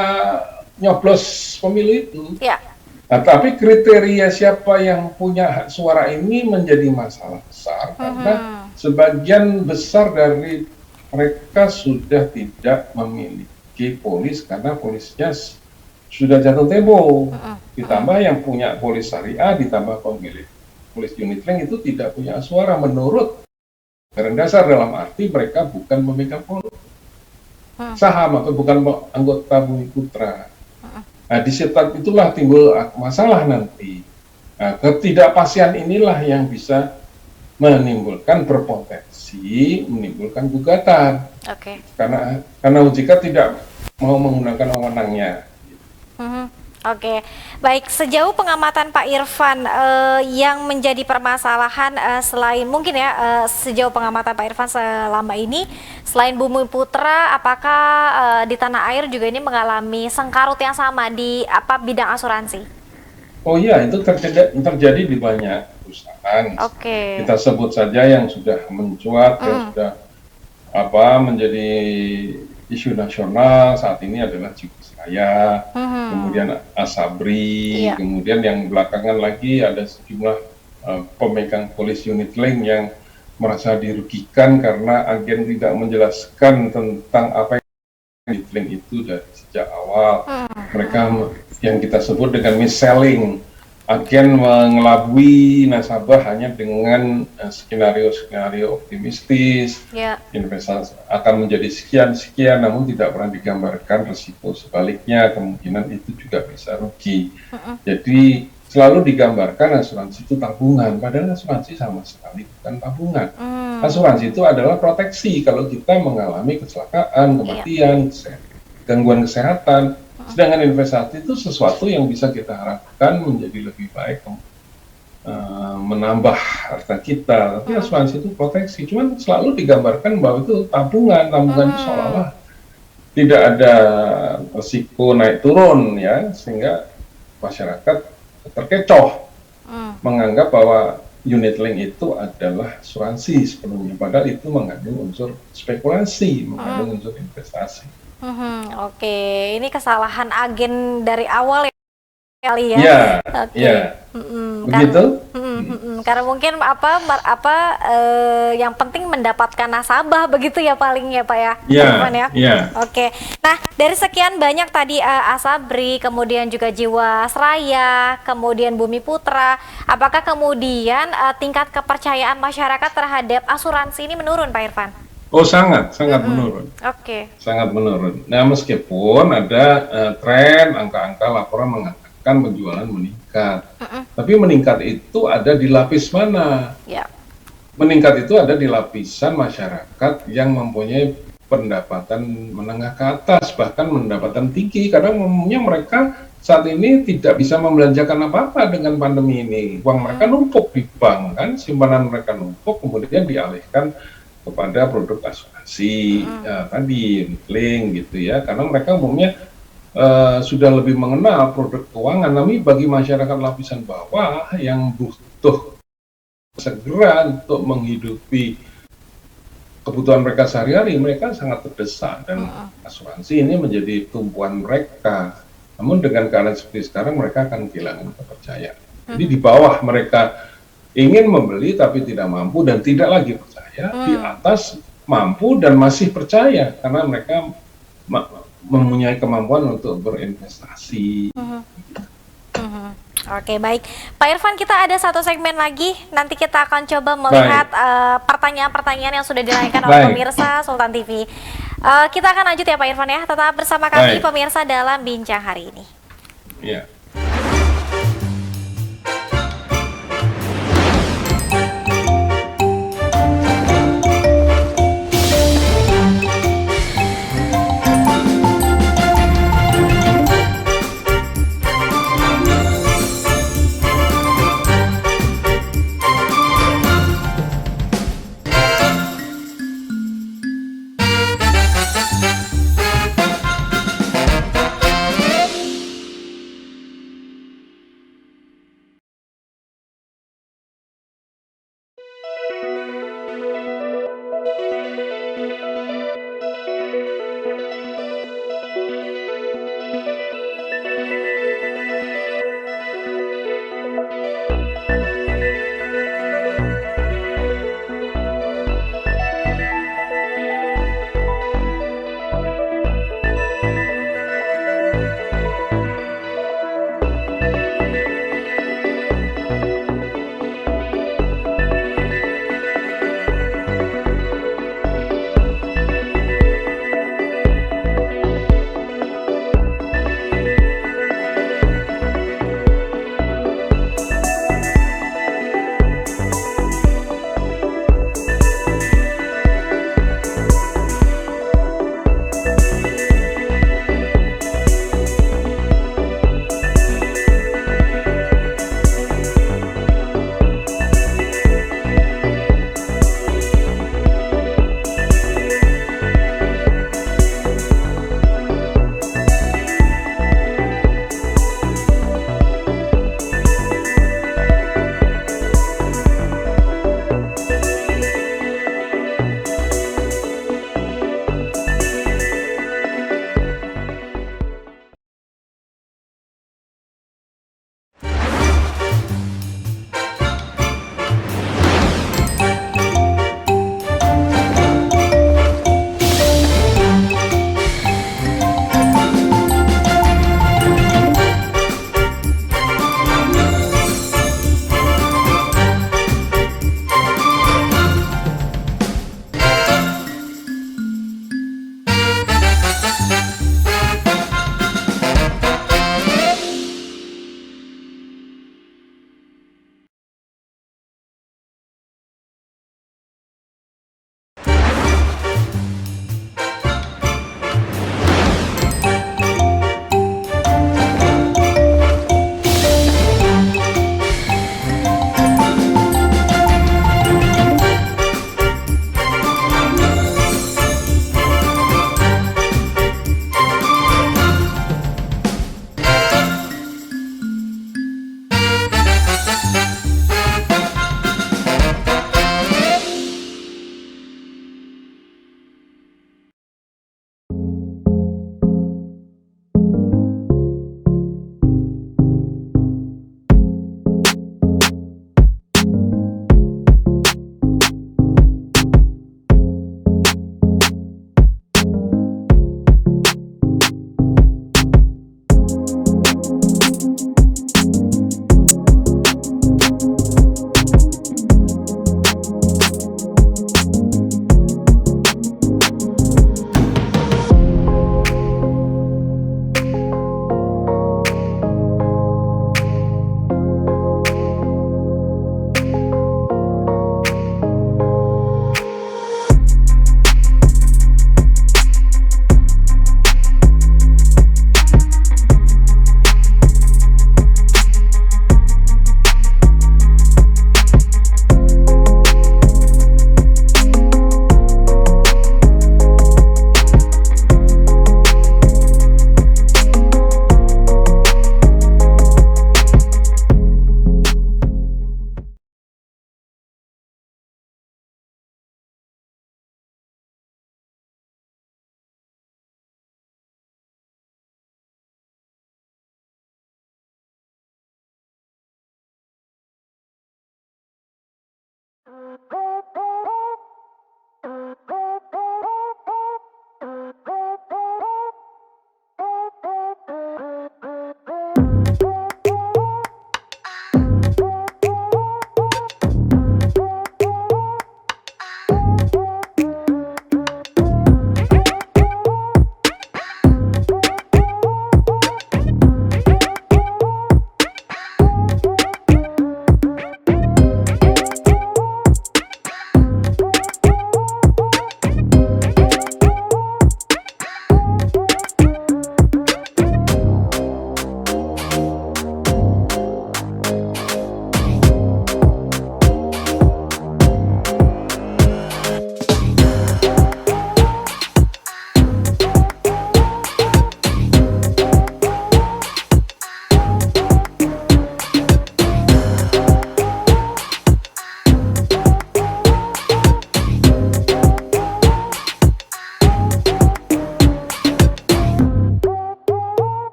nyoblos pemilu itu. Nah, tapi kriteria siapa yang punya hak suara ini menjadi masalah besar, karena sebagian besar dari mereka sudah tidak memiliki polis karena polisnya sudah jatuh tempo. Ditambah yang punya polis syariah, ditambah pemilih polis unit link itu tidak punya suara menurut anggaran dasar, dalam arti mereka bukan memegang polis saham atau bukan anggota Bumi Putra. Nah, di saat itulah timbul masalah nanti. Nah, ketidakpastian inilah yang bisa berpotensi menimbulkan gugatan. Karena OJK tidak mau menggunakan wewenangnya. Baik, sejauh pengamatan Pak Irfan yang menjadi permasalahan selain mungkin ya sejauh pengamatan Pak Irfan selama ini, selain Bumi Putra, apakah di tanah air juga ini mengalami sengkarut yang sama di bidang asuransi? Oh iya, itu terjadi di banyak perusahaan. Kita sebut saja yang sudah mencuat, yang sudah menjadi isu nasional saat ini adalah Jiwasraya, kemudian Asabri, kemudian yang belakangan lagi ada sejumlah pemegang polis unit link yang merasa dirugikan karena agen tidak menjelaskan tentang apa unit link itu dari sejak awal. Hmm. Mereka yang kita sebut dengan mis-selling, agen mengelabui nasabah hanya dengan skenario-skenario optimistis, Ya. investasi akan menjadi sekian-sekian, namun tidak pernah digambarkan risiko sebaliknya, kemungkinan itu juga bisa rugi. Jadi selalu digambarkan asuransi itu tabungan, padahal asuransi sama sekali bukan tabungan. Asuransi itu adalah proteksi kalau kita mengalami kecelakaan, kematian, gangguan kesehatan. Sedangkan investasi itu sesuatu yang bisa kita harapkan menjadi lebih baik, menambah harta kita. Tapi asuransi itu proteksi. Cuman selalu digambarkan bahwa itu tabungan. Tabungan itu seolah-olah tidak ada risiko naik turun, ya, sehingga masyarakat terkecoh menganggap bahwa unit link itu adalah asuransi sepenuhnya. Padahal itu mengandung unsur spekulasi, mengandung unsur investasi. Oke, ini kesalahan agen dari awal ya kali ya. Iya, Oke. iya. Begitu? Karena mungkin yang penting mendapatkan nasabah begitu ya paling ya Pak ya. Iya, Irfan ya. iya. Oke. Nah, dari sekian banyak tadi Asabri, kemudian juga Jiwasraya, kemudian Bumi Putra, apakah kemudian tingkat kepercayaan masyarakat terhadap asuransi ini menurun Pak Irfan? Oh, sangat menurun. Oke. Sangat menurun. Nah, meskipun ada tren angka-angka laporan mengatakan penjualan meningkat. Tapi meningkat itu ada di lapis mana? Ya. Meningkat itu ada di lapisan masyarakat yang mempunyai pendapatan menengah ke atas, bahkan pendapatan tinggi, karena umumnya mereka saat ini tidak bisa membelanjakan apa-apa dengan pandemi ini. Uang mereka numpuk di bank, kan, simpanan mereka numpuk, kemudian dialihkan kepada produk asuransi, tadi unit link gitu ya, karena mereka umumnya sudah lebih mengenal produk keuangan. Tapi bagi masyarakat lapisan bawah yang butuh segera untuk menghidupi kebutuhan mereka sehari-hari, mereka sangat terdesak, dan asuransi ini menjadi tumpuan mereka. Namun dengan keadaan seperti sekarang, mereka akan kehilangan kepercayaan. Jadi di bawah mereka ingin membeli tapi tidak mampu dan tidak lagi percaya, di atas mampu dan masih percaya karena mereka mempunyai kemampuan untuk berinvestasi. Oke, baik. Pak Irfan, kita ada satu segmen lagi. Nanti kita akan coba melihat pertanyaan-pertanyaan yang sudah dilayangkan oleh pemirsa Sultan TV. Kita akan lanjut ya Pak Irfan ya. Tetap bersama kami pemirsa dalam Bincang hari ini. Ya.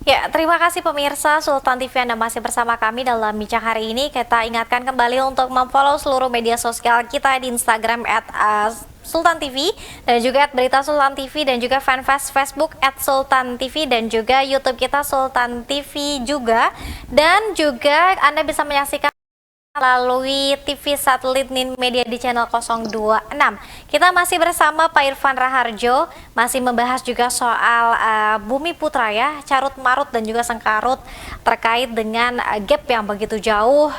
Ya, terima kasih pemirsa Sultan TV Anda masih bersama kami dalam bincang hari ini. Kita ingatkan kembali untuk memfollow seluruh media sosial kita di Instagram @Sultan TV dan juga @Berita Sultan TV dan juga fanpage Facebook @Sultan TV dan juga YouTube kita Sultan TV juga, dan juga Anda bisa menyaksikan melalui TV satelit Nin Media di channel 026. Kita masih bersama Pak Irfan Raharjo, masih membahas juga soal Bumi Putra ya, carut marut dan juga sengkarut terkait dengan gap yang begitu jauh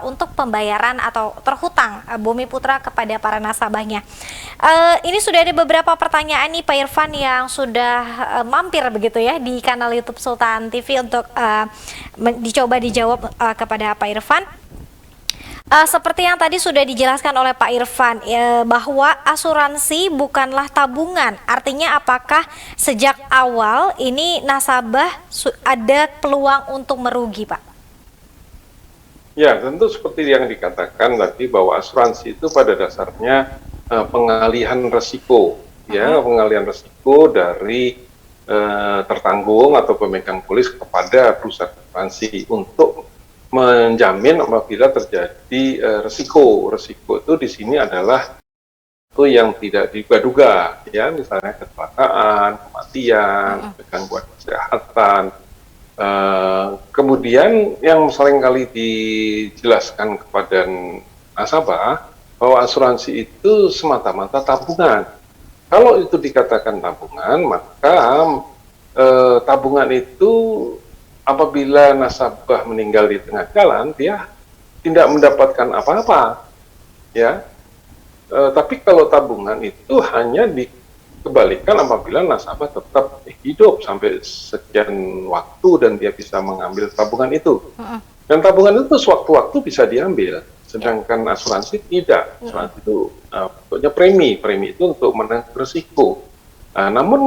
untuk pembayaran atau terhutang Bumi Putra kepada para nasabahnya. Ini sudah ada beberapa pertanyaan nih Pak Irfan yang sudah mampir begitu ya di kanal YouTube Sultan TV untuk dicoba dijawab kepada Pak Irfan. Seperti yang tadi sudah dijelaskan oleh Pak Irfan, bahwa asuransi bukanlah tabungan. Artinya apakah sejak awal ini nasabah ada peluang untuk merugi, Pak? Ya, tentu seperti yang dikatakan tadi bahwa asuransi itu pada dasarnya pengalihan resiko, ya, pengalihan resiko dari tertanggung atau pemegang polis kepada perusahaan asuransi untuk menjamin apabila terjadi resiko. Resiko itu di sini adalah itu yang tidak diduga-duga, ya, misalnya kecelakaan, kematian, gangguan kesehatan. Kemudian yang seringkali dijelaskan kepada nasabah bahwa asuransi itu semata-mata tabungan. Kalau itu dikatakan tabungan, maka tabungan itu apabila nasabah meninggal di tengah jalan, dia tidak mendapatkan apa-apa, ya. Tapi kalau tabungan itu hanya dikembalikan apabila nasabah tetap hidup sampai sekian waktu dan dia bisa mengambil tabungan itu. Dan tabungan itu sewaktu-waktu bisa diambil, sedangkan asuransi tidak. Asuransi itu pokoknya premi itu untuk menanggung risiko. Namun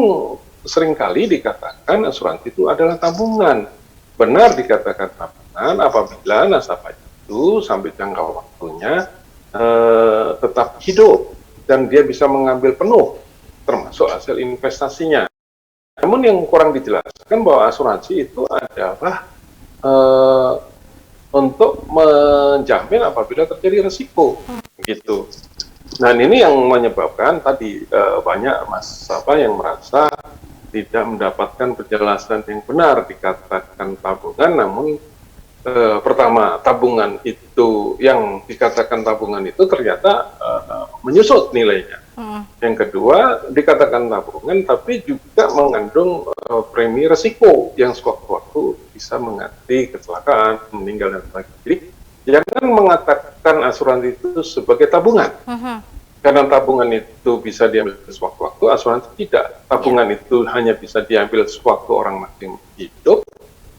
seringkali dikatakan asuransi itu adalah tabungan. Benar dikatakan tabungan apabila nasabah itu sampai jangka waktunya tetap hidup dan dia bisa mengambil penuh termasuk hasil investasinya. Namun yang kurang dijelaskan bahwa asuransi itu adalah untuk menjamin apabila terjadi resiko, gitu. Nah, ini yang menyebabkan tadi banyak nasabah yang merasa tidak mendapatkan penjelasan yang benar. Dikatakan tabungan, namun pertama, tabungan itu, yang dikatakan tabungan itu ternyata menyusut nilainya. Yang kedua, dikatakan tabungan tapi juga mengandung premi resiko yang sewaktu-waktu bisa mengganti kecelakaan, meninggal dan sebagainya. Jadi Jangan mengatakan asuransi itu sebagai tabungan. Karena tabungan itu bisa diambil sewaktu-waktu, asuransi tidak. Tabungan itu hanya bisa diambil sewaktu orang masih hidup.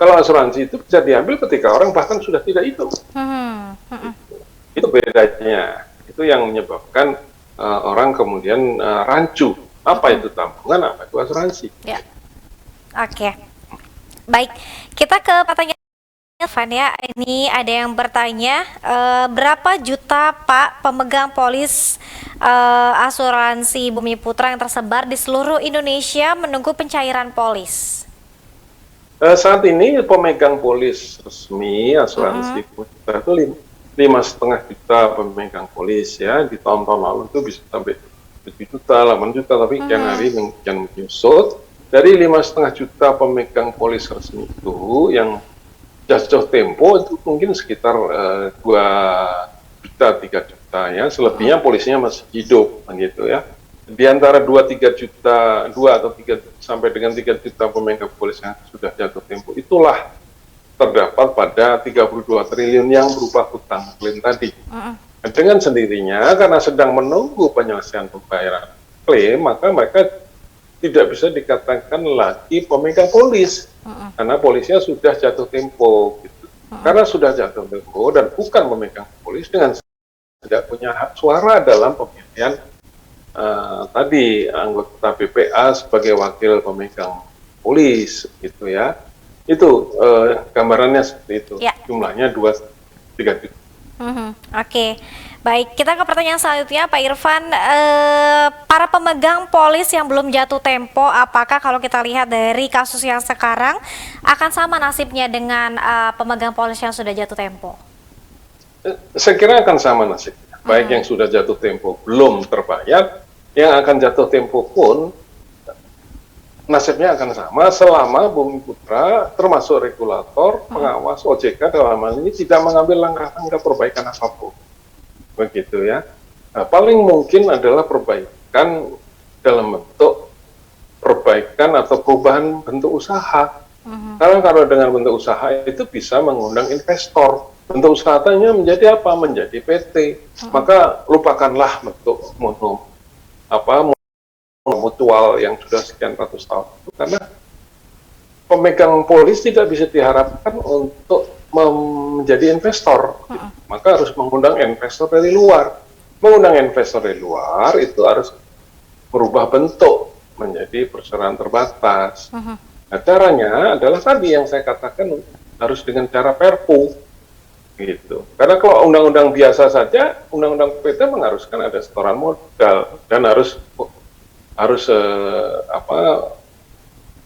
Kalau asuransi itu bisa diambil ketika orang bahkan sudah tidak hidup. Itu bedanya. Itu yang menyebabkan orang kemudian rancu. Apa itu tabungan, apa itu asuransi. Ya. Oke. Baik, kita ke pertanyaan Van ya. Ini ada yang bertanya, berapa juta Pak pemegang polis asuransi Bumi Putra yang tersebar di seluruh Indonesia menunggu pencairan polis? Saat ini pemegang polis resmi asuransi Putra itu 5,5 juta pemegang polis ya. Di tahun-tahun lalu itu bisa sampai 7 juta, 8 juta, tapi kian hari kian menyusut. Dari 5,5 juta pemegang polis resmi itu yang jatuh tempo itu mungkin sekitar 2 juta, 3 juta ya. Selebihnya polisinya masih hidup gitu ya. Di antara 2-3 juta, 2 atau 3 sampai dengan 3 juta pemegang polis yang sudah jatuh tempo, itulah terdapat pada 32 triliun yang berupa hutang klaim tadi. Dengan sendirinya, karena sedang menunggu penyelesaian pembayaran klaim, maka mereka tidak bisa dikatakan lagi pemegang polis, karena polisnya sudah jatuh tempo. Gitu. Karena sudah jatuh tempo dan bukan pemegang polis, dengan tidak punya hak suara dalam pemilihan tadi anggota BPA sebagai wakil pemegang polis gitu ya. Itu gambarannya seperti itu. Ya. Jumlahnya 2-3 juta. Oke. Baik, kita ke pertanyaan selanjutnya Pak Irfan. Para pemegang polis yang belum jatuh tempo, apakah kalau kita lihat dari kasus yang sekarang akan sama nasibnya dengan pemegang polis yang sudah jatuh tempo? Saya kira akan sama nasibnya. Baik yang sudah jatuh tempo belum terbayar, yang akan jatuh tempo pun nasibnya akan sama selama Bumi Putra termasuk regulator, pengawas OJK dalam hal ini tidak mengambil langkah-langkah perbaikan apapun. Begitu ya. Nah, paling mungkin adalah perbaikan dalam bentuk perbaikan atau perubahan bentuk usaha. Karena kalau dengan bentuk usaha itu bisa mengundang investor. Bentuk usahanya menjadi apa? Menjadi PT. Maka lupakanlah bentuk mutual yang sudah sekian ratus tahun. Karena pemegang polis tidak bisa diharapkan untuk menjadi investor. Maka harus mengundang investor dari luar. Mengundang investor dari luar itu harus berubah bentuk menjadi perseroan terbatas. Nah, caranya adalah tadi yang saya katakan harus dengan cara perpu. Gitu. Karena kalau undang-undang biasa saja, undang-undang PT mengharuskan ada setoran modal dan harus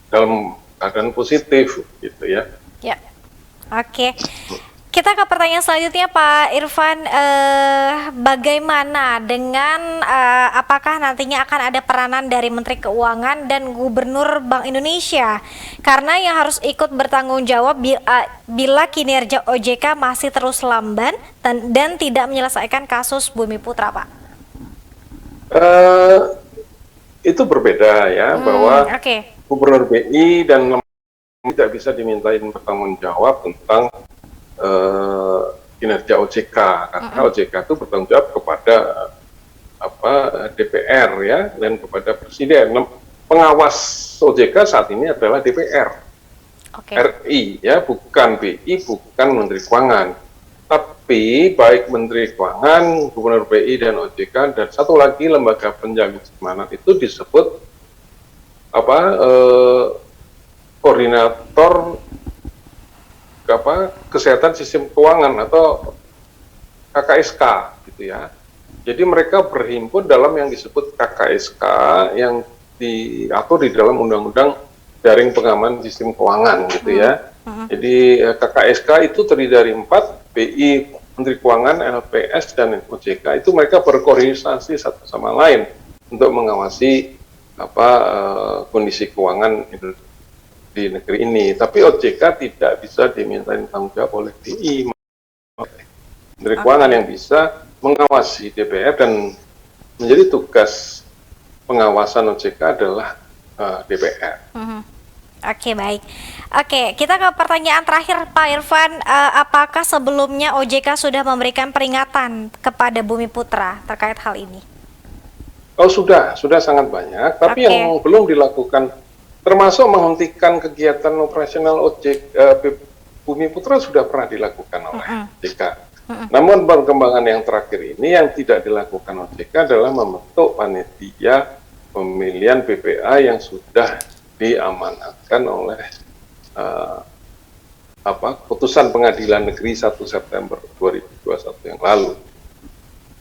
dalam keadaan positif gitu ya. Ya, oke. Kita ke pertanyaan selanjutnya Pak Irfan, bagaimana dengan apakah nantinya akan ada peranan dari Menteri Keuangan dan Gubernur Bank Indonesia? Karena yang harus ikut bertanggung jawab bila kinerja OJK masih terus lamban dan tidak menyelesaikan kasus Bumi Putra, Pak. Itu berbeda ya, bahwa Gubernur BI dan tidak bisa dimintain bertanggung jawab tentang kinerja OJK, karena OJK itu bertanggung jawab kepada DPR ya dan kepada Presiden. Pengawas OJK saat ini adalah DPR RI ya, bukan BI, bukan Menteri Keuangan. Tapi baik Menteri Keuangan, Gubernur BI dan OJK dan satu lagi lembaga penjamin simpanan itu disebut koordinator kesehatan sistem keuangan atau KKSK gitu ya. Jadi mereka berhimpun dalam yang disebut KKSK yang diatur di dalam Undang-Undang Jaring Pengaman Sistem Keuangan gitu ya. Jadi KKSK itu terdiri dari 4, BI, Menteri Keuangan, LPS dan OJK. Itu mereka berkoordinasi satu sama lain untuk mengawasi kondisi keuangan di negeri ini. Tapi OJK tidak bisa dimintain tanggung jawab oleh BI. Menteri Keuangan yang bisa mengawasi DPR dan menjadi tugas pengawasan OJK adalah DPR. Oke, baik. Oke, kita ke pertanyaan terakhir Pak Irfan. Apakah sebelumnya OJK sudah memberikan peringatan kepada Bumi Putra terkait hal ini? Oh sudah sangat banyak, tapi Oke. yang belum dilakukan, termasuk menghentikan kegiatan operasional Bumi Putra sudah pernah dilakukan oleh OJK. Namun perkembangan yang terakhir ini yang tidak dilakukan OJK adalah membentuk panitia pemilihan BPA yang sudah diamanatkan oleh putusan Pengadilan Negeri 1 September 2021 yang lalu.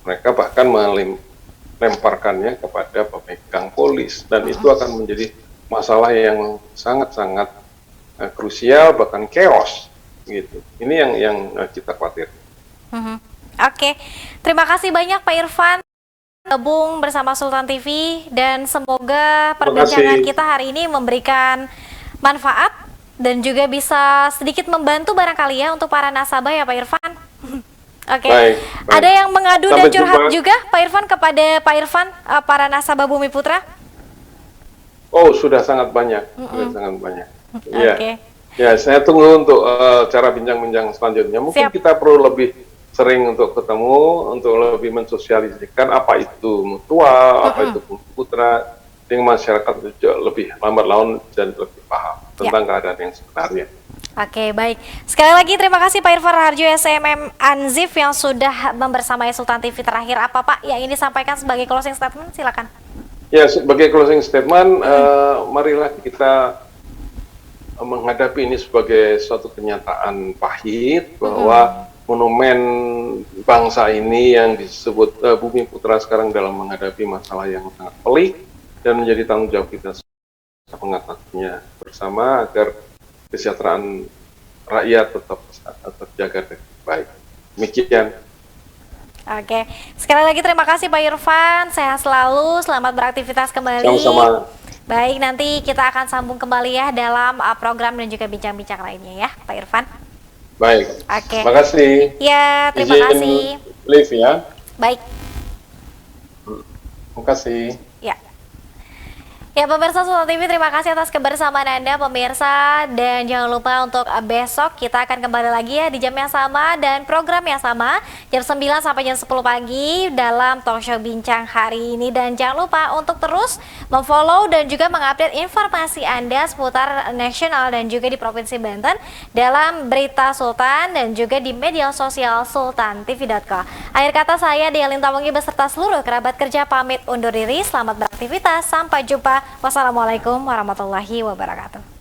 Mereka bahkan melemparkannya kepada pemegang polis, dan itu akan menjadi masalah yang sangat-sangat krusial, bahkan chaos gitu. Ini yang kita khawatir. Oke, terima kasih banyak Pak Irfan gabung bersama Sultan TV, dan semoga perbincangan kita hari ini memberikan manfaat dan juga bisa sedikit membantu barangkali ya untuk para nasabah ya Pak Irfan. Oke. Baik. Ada yang mengadu Sampai dan curhat jumpa juga Pak Irfan kepada Pak Irfan, para nasabah Bumi Putra? Oh, sudah sangat banyak. Sudah sangat banyak. Ya. Oke. Ya, saya tunggu untuk cara bincang-bincang selanjutnya. Mungkin kita perlu lebih sering untuk ketemu, untuk lebih mensosialisasikan apa itu mutual, apa itu Bumi Putra, dengan masyarakat lebih lambat laun dan lebih paham tentang keadaan yang sebenarnya. Oke, baik. Sekali lagi terima kasih Pak Irfan Raharjo SMM Anzif yang sudah membersamai Sultan TV. Terakhir apa Pak yang ini sampaikan sebagai closing statement? Silakan. Ya, sebagai closing statement, marilah kita menghadapi ini sebagai suatu kenyataan pahit bahwa monumen bangsa ini yang disebut Bumi Putra sekarang dalam menghadapi masalah yang sangat pelik, dan menjadi tanggung jawab kita mengatasinya bersama agar kesejahteraan rakyat tetap terjaga dengan baik. Demikian. Oke, sekali lagi terima kasih Pak Irfan, sehat selalu, selamat beraktivitas kembali. Sama-sama. Baik, nanti kita akan sambung kembali ya dalam program dan juga bincang-bincang lainnya ya Pak Irfan. Baik. Oke. Terima kasih. Ya, terima kasih. Live ya. Baik. Terima kasih. Ya. Ya, pemirsa Sultan TV, terima kasih atas kebersamaan Anda pemirsa, dan jangan lupa untuk besok kita akan kembali lagi ya di jam yang sama dan program yang sama jam 9 sampai jam 10 pagi dalam talk show Bincang hari ini. Dan jangan lupa untuk terus memfollow dan juga mengupdate informasi Anda seputar nasional dan juga di Provinsi Banten dalam Berita Sultan dan juga di media sosial sultantv.co. Akhir kata saya Dea Lintawangi beserta seluruh kerabat kerja pamit undur diri. Selamat beraktivitas, sampai jumpa. Wassalamualaikum warahmatullahi wabarakatuh.